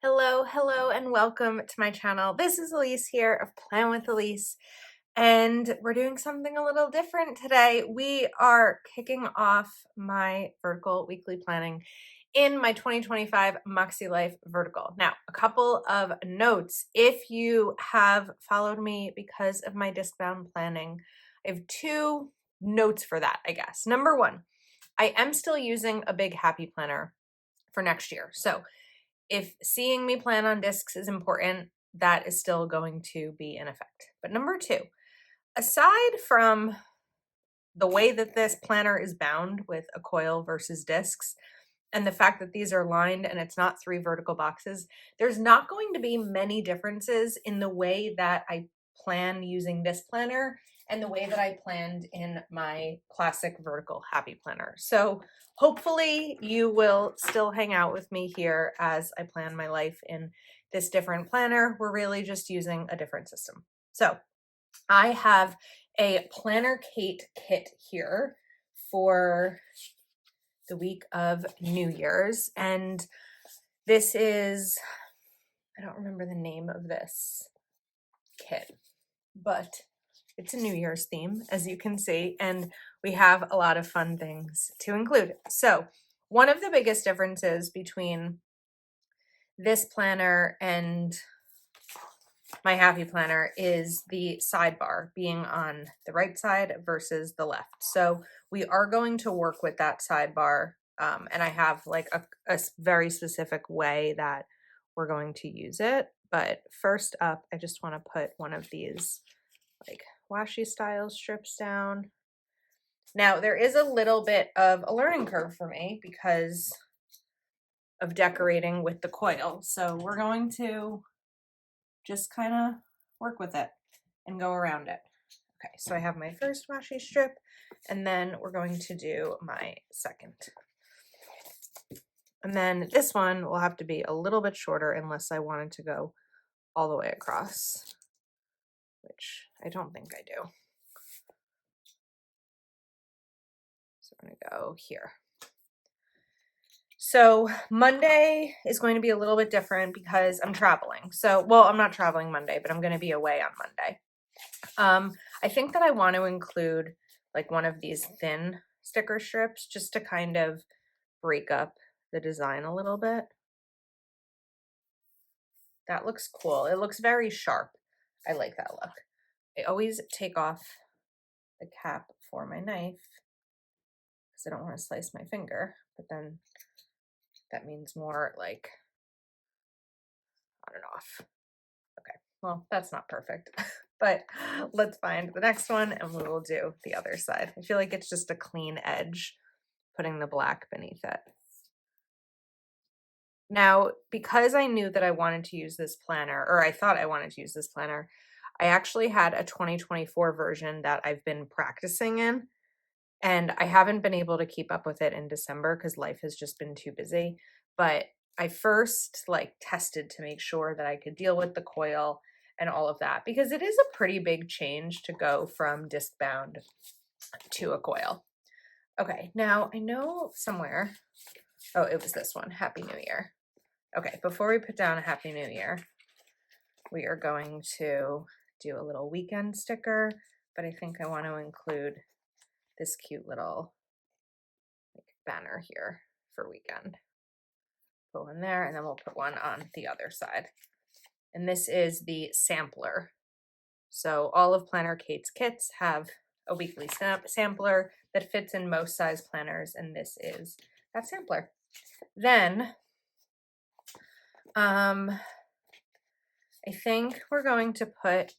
Hello, and welcome to my channel. This is Elise here of Plan with Elise, and we're doing something a little different today. We are kicking off my vertical weekly planning in my 2025 MakseLife vertical. Now, a couple of notes. If you have followed me because of my disc-bound planning, I have two notes for that, I guess. Number one, I am still using a big happy planner for next year. So if seeing me plan on discs is important, that is still going to be in effect. But number two, aside from the way that this planner is bound with a coil versus discs, and the fact that these are lined and it's not three vertical boxes, there's not going to be many differences in the way that I plan using this planner and the way that I planned in my classic vertical happy planner. So hopefully you will still hang out with me here as I plan my life in this different planner. We're really just using a different system. So I have a Planner Kate kit here for the week of New Year's. And this is, I don't remember the name of this kit, but it's a New Year's theme, as you can see, and we have a lot of fun things to include. So one of the biggest differences between this planner and my happy planner is the sidebar being on the right side versus the left. So we are going to work with that sidebar, and I have like a very specific way that we're going to use it. But first up, I just want to put one of these like washi style strips down. Now there is a little bit of a learning curve for me because of decorating with the coil. So we're going to just kind of work with it and go around it. Okay, so I have my first washi strip, and then we're going to do my second. And then this one will have to be a little bit shorter unless I wanted to go all the way across, which I don't think I do. So I'm gonna go here. So Monday is going to be a little bit different because I'm traveling. So, well, I'm not traveling Monday, but I'm going to be away on Monday. I think that I want to include like one of these thin sticker strips just to kind of break up the design a little bit. That looks cool. It looks very sharp. I like that look. I always take off the cap for my knife because I don't want to slice my finger, but then that means more like on and off. Okay, well, that's not perfect, but let's find the next one and we will do the other side. I feel like it's just a clean edge, putting the black beneath it. Now, because I knew that I wanted to use this planner, or I thought I wanted to use this planner, I actually had a 2024 version that I've been practicing in, and I haven't been able to keep up with it in December because life has just been too busy. But I first like tested to make sure that I could deal with the coil and all of that because it is a pretty big change to go from disc bound to a coil. Okay, now I know somewhere, oh, it was this one, Happy New Year. Okay, before we put down a Happy New Year, we are going to do a little weekend sticker, but I think I want to include this cute little like banner here for weekend. Put one there, and then we'll put one on the other side. And this is the sampler. So all of Planner Kate's kits have a weekly sampler that fits in most size planners, and this is that sampler. Then I think we're going to put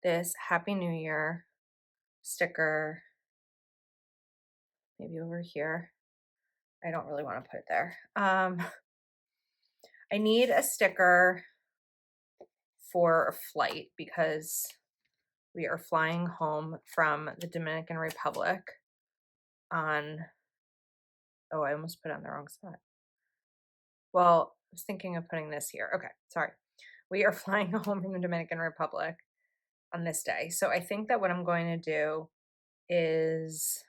this Happy New Year sticker maybe over here. I don't really want to put it there. I need a sticker for a flight because we are flying home from the Dominican Republic on, oh, I almost put it on the wrong spot. Well, I was thinking of putting this here. Okay, sorry. We are flying home from the Dominican Republic on this day. So I think that what I'm going to do is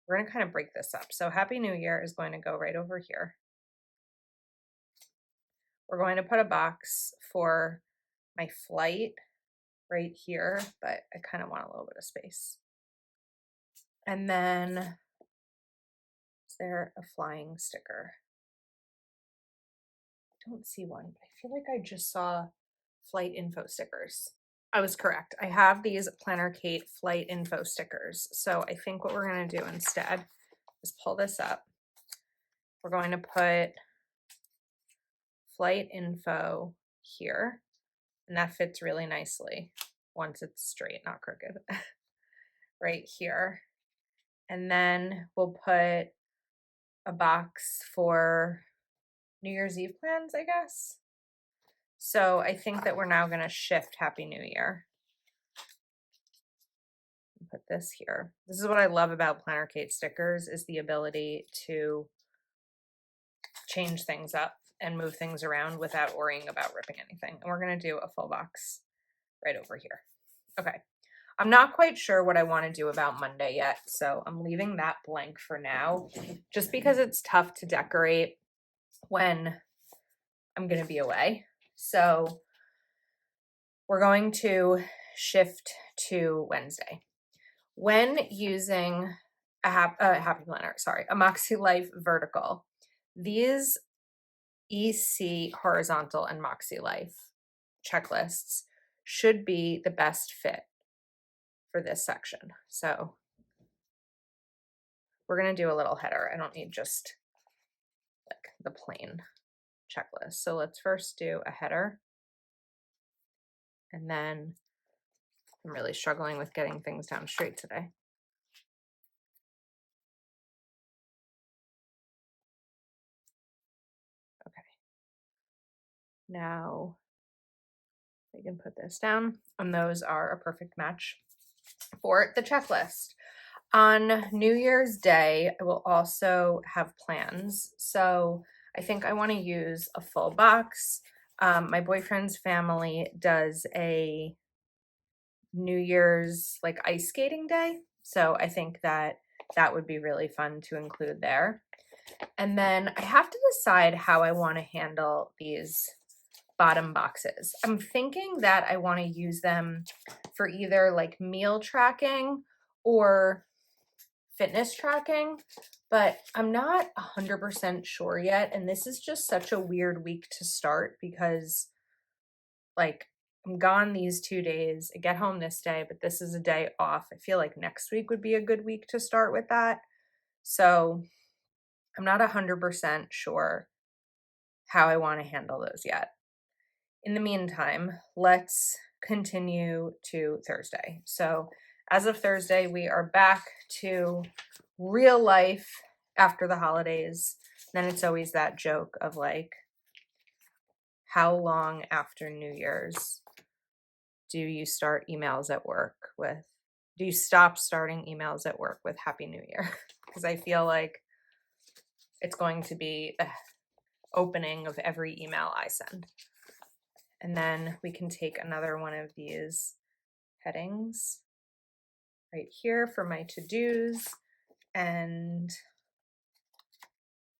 we're going to kind of break this up. So Happy New Year is going to go right over here. we're going to put a box for my flight right here, but I kind of want a little bit of space. And then is there a flying sticker? I don't see one, but I feel like I just saw flight info stickers. I was correct. I have these Planner Kate flight info stickers. So I think what we're going to do instead is pull this up. We're going to put flight info here, and that fits really nicely once it's straight, not crooked, right here. And then we'll put a box for New Year's Eve plans, I guess. So I think that we're now going to shift Happy New Year. Put this here. This is what I love about Planner Kate stickers, is the ability to change things up and move things around without worrying about ripping anything. And we're going to do a full box right over here. Okay. I'm not quite sure what I want to do about Monday yet, so I'm leaving that blank for now, just because it's tough to decorate when I'm going to be away. So we're going to shift to Wednesday. When using a Happy Planner, a MakseLife vertical, these EC horizontal and MakseLife checklists should be the best fit for this section. So we're going to do a little header. I don't need just like the plain checklist. So let's first do a header. And then I'm really struggling with getting things down straight today. Okay. Now we can put this down, and those are a perfect match for the checklist. On New Year's Day, I will also have plans. So I think I want to use a full box. My boyfriend's family does a New Year's like ice skating day. So I think that that would be really fun to include there. And then I have to decide how I want to handle these bottom boxes. I'm thinking that I want to use them for either like meal tracking or fitness tracking, but I'm not 100% sure yet. And this is just such a weird week to start because like I'm gone these 2 days. I get home this day, but this is a day off. I feel like next week would be a good week to start with that. So I'm not 100% sure how I want to handle those yet. In the meantime, let's continue to Thursday. So as of Thursday, we are back to real life after the holidays. Then it's always that joke of like, how long after New Year's do you start emails at work with, do you stop starting emails at work with Happy New Year? Because I feel like it's going to be the opening of every email I send. And then we can take another one of these headings right here for my to-dos and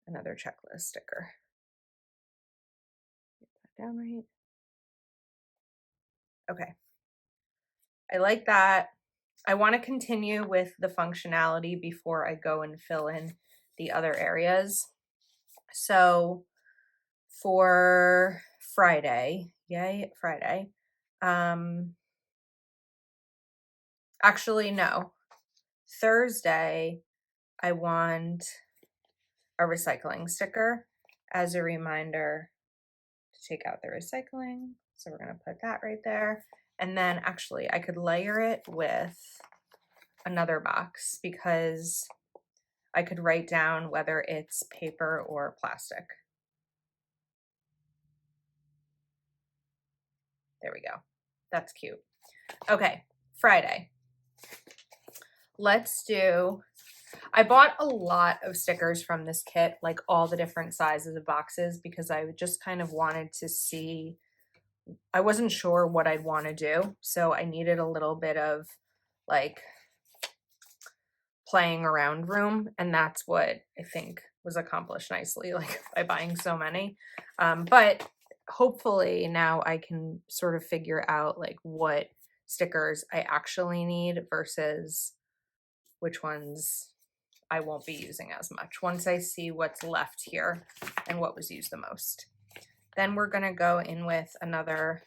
another checklist sticker. Get that down right. Okay. I like that. I want to continue with the functionality before I go and fill in the other areas. So for Friday, yay, Friday. Actually, no. Thursday, I want a recycling sticker as a reminder to take out the recycling. So we're going to put that right there. And then actually I could layer it with another box because I could write down whether it's paper or plastic. There we go. That's cute. Okay, Friday. Let's do, I bought a lot of stickers from this kit, like all the different sizes of boxes, because I just kind of wanted to see, I wasn't sure what I'd want to do. So I needed a little bit of like playing around room. And that's what I think was accomplished nicely, like by buying so many. But hopefully now I can sort of figure out like what stickers I actually need versus which ones I won't be using as much once I see what's left here and what was used the most. Then we're going to go in with another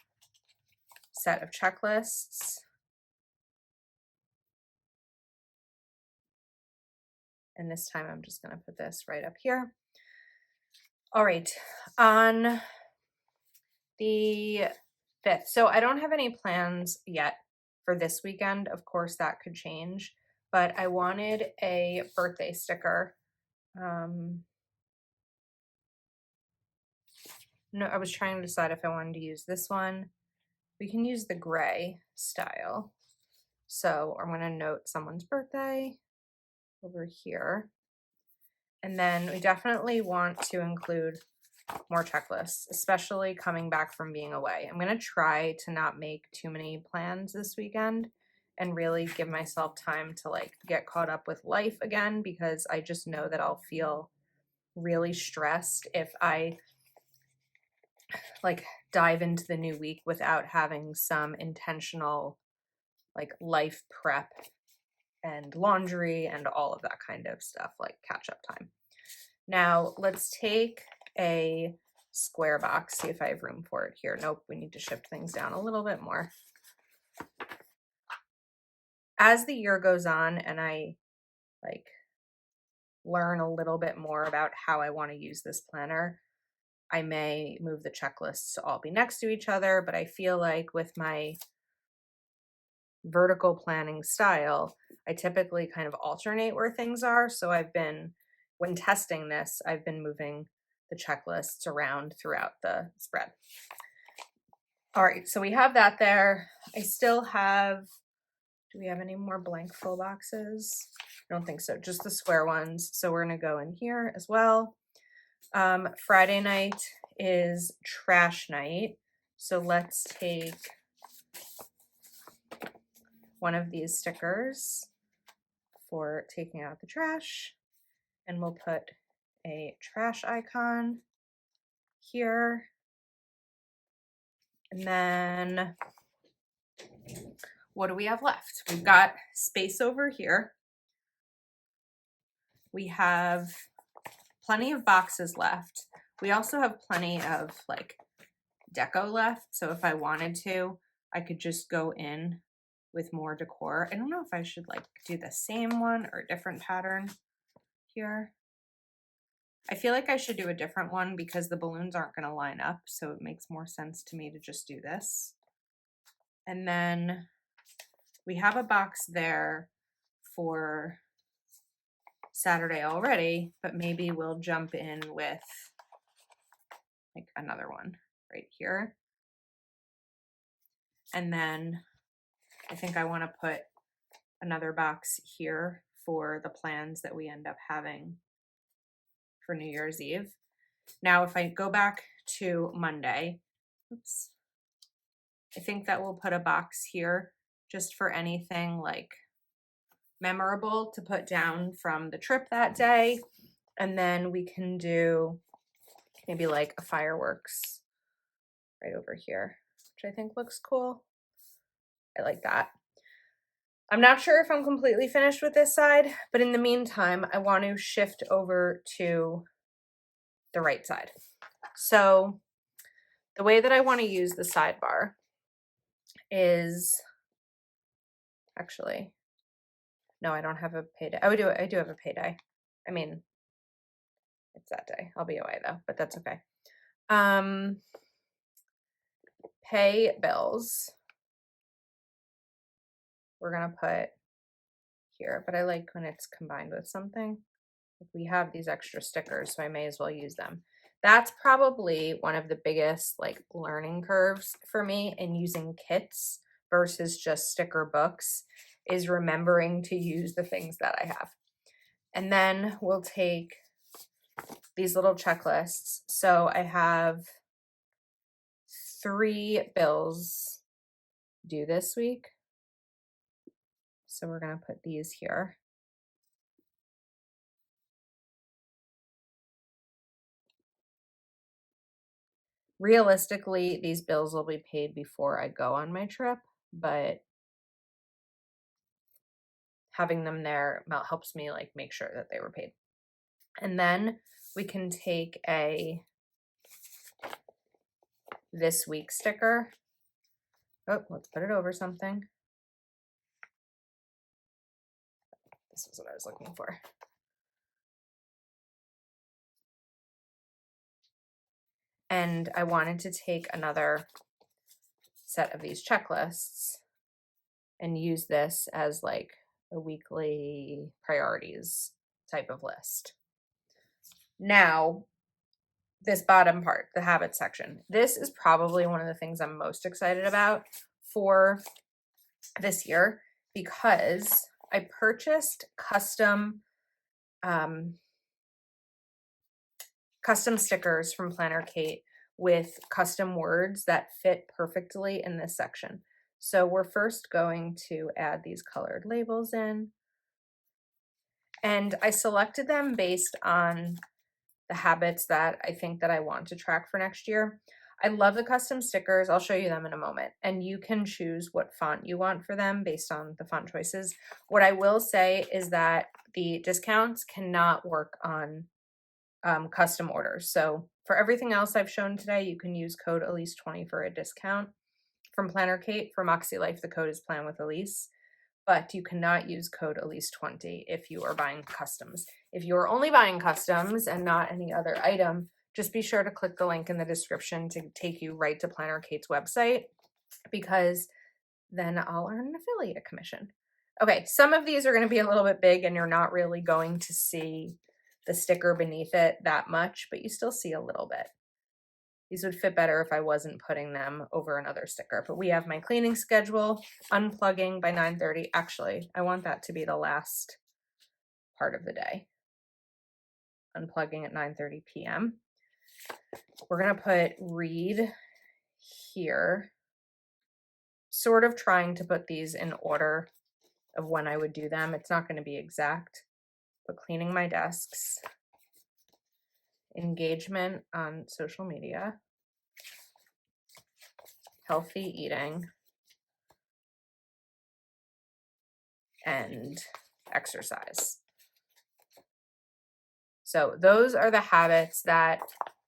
set of checklists. And this time I'm just going to put this right up here. All right, on the 5th. So I don't have any plans yet for this weekend. Of course, that could change, but I wanted a birthday sticker. No, I was trying to decide if I wanted to use this one. We can use the gray style. So I'm going to note someone's birthday over here. And then we definitely want to include more checklists, especially coming back from being away. I'm going to try to not make too many plans this weekend and really give myself time to like get caught up with life again, because I just know that I'll feel really stressed if I like dive into the new week without having some intentional like life prep and laundry and all of that kind of stuff, like catch up time. Now let's take a square box, see if I have room for it here. Nope, we need to shift things down a little bit more. As the year goes on and I like learn a little bit more about how I want to use this planner, I may move the checklists to all be next to each other, but I feel like with my vertical planning style, I typically kind of alternate where things are. So when testing this, I've been moving the checklists around throughout the spread. All right, so we have that there. I still have, do we have any more blank full boxes? I don't think so, just the square ones. So we're gonna go in here as well. Friday night is trash night. So let's take one of these stickers for taking out the trash, and we'll put a trash icon here. And then what do we have left? We've got space over here. We have plenty of boxes left. We also have plenty of like deco left. So if I wanted to, I could just go in with more decor. I don't know if I should like do the same one or a different pattern here. I feel like I should do a different one because the balloons aren't going to line up. So it makes more sense to me to just do this. And then we have a box there for Saturday already, but maybe we'll jump in with like another one right here. And then I think I want to put another box here for the plans that we end up having for New Year's Eve. Now, if I go back to Monday, oops, I think that we'll put a box here just for anything like memorable to put down from the trip that day. And then we can do maybe like a fireworks right over here, which I think looks cool. I like that. I'm not sure if I'm completely finished with this side, but in the meantime, I want to shift over to the right side. So the way that I want to use the sidebar is actually, no, I don't have a payday. Oh, I do have a payday. I mean, it's that day. I'll be away though, but that's okay. Pay bills. We're going to put here, but I like when it's combined with something. We have these extra stickers, so I may as well use them. That's probably one of the biggest like learning curves for me in using kits versus just sticker books, is remembering to use the things that I have. And then we'll take these little checklists. So I have 3 bills due this week. So we're going to put these here. Realistically, these bills will be paid before I go on my trip, but having them there helps me like make sure that they were paid. And then we can take a this week sticker. Oh, let's put it over something. This is what I was looking for. And I wanted to take another set of these checklists and use this as like a weekly priorities type of list. Now, this bottom part, the habit section, this is probably one of the things I'm most excited about for this year because I purchased custom stickers from Planner Kate with custom words that fit perfectly in this section. So we're first going to add these colored labels in. And I selected them based on the habits that I think that I want to track for next year. I love the custom stickers. I'll show you them in a moment. And you can choose what font you want for them based on the font choices. What I will say is that the discounts cannot work on custom orders. So for everything else I've shown today, you can use code Elise20 for a discount. From Planner Kate, for MakseLife, the code is Plan with Elise, but you cannot use code Elise20 if you are buying customs. If you are only buying customs and not any other item, just be sure to click the link in the description to take you right to Planner Kate's website, because then I'll earn an affiliate commission. Okay, some of these are going to be a little bit big and you're not really going to see the sticker beneath it that much, but you still see a little bit. These would fit better if I wasn't putting them over another sticker. But we have my cleaning schedule, unplugging by 9:30. Actually, I want that to be the last part of the day. Unplugging at 9:30 p.m. We're going to put read here, sort of trying to put these in order of when I would do them. It's not going to be exact, but cleaning my desks, engagement on social media, healthy eating, and exercise. So those are the habits that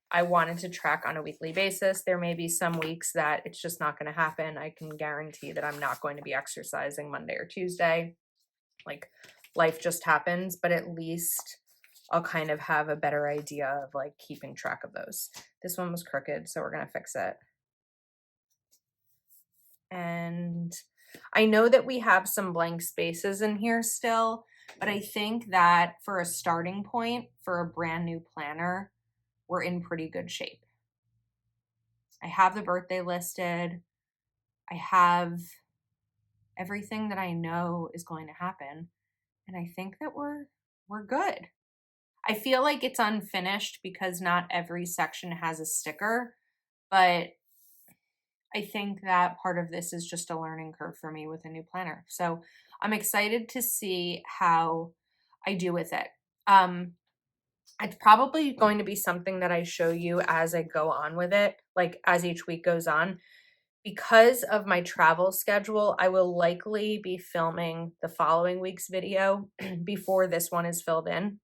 I wanted to track on a weekly basis. There may be some weeks that it's just not going to happen. I can guarantee that I'm not going to be exercising Monday or Tuesday. Like, life just happens, but at least I'll kind of have a better idea of like keeping track of those. This one was crooked, so we're going to fix it. And I know that we have some blank spaces in here still, but I think that for a starting point for a brand new planner, we're in pretty good shape. I have the birthday listed. I have everything that I know is going to happen. And I think that we're good. I feel like it's unfinished because not every section has a sticker, but I think that part of this is just a learning curve for me with a new planner. So I'm excited to see how I do with it. It's probably going to be something that I show you as I go on with it, like as each week goes on. Because of my travel schedule, I will likely be filming the following week's video before this one is filled in.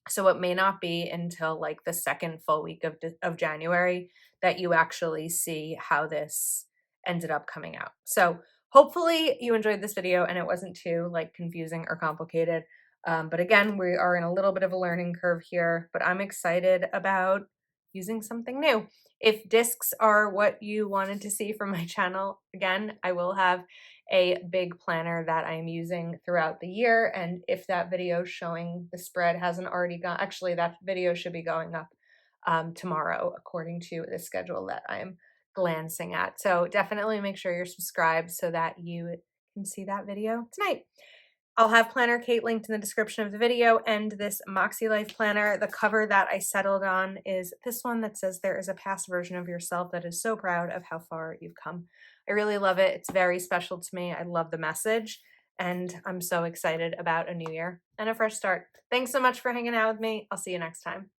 So it may not be until like the second full week of January that you actually see how this ended up coming out. So hopefully you enjoyed this video and it wasn't too like confusing or complicated. But again, we are in a little bit of a learning curve here, but I'm excited about using something new. If discs are what you wanted to see from my channel, again, I will have a big planner that I am using throughout the year. And if that video showing the spread hasn't already gone, actually that video should be going up tomorrow according to the schedule that I'm glancing at. So definitely make sure you're subscribed so that you can see that video tonight. I'll have Planner Kate linked in the description of the video, and this MakseLife planner, the cover that I settled on is this one that says there is a past version of yourself that is so proud of how far you've come. I really love it. It's very special to me. I love the message, and I'm so excited about a new year and a fresh start. Thanks so much for hanging out with me. I'll see you next time.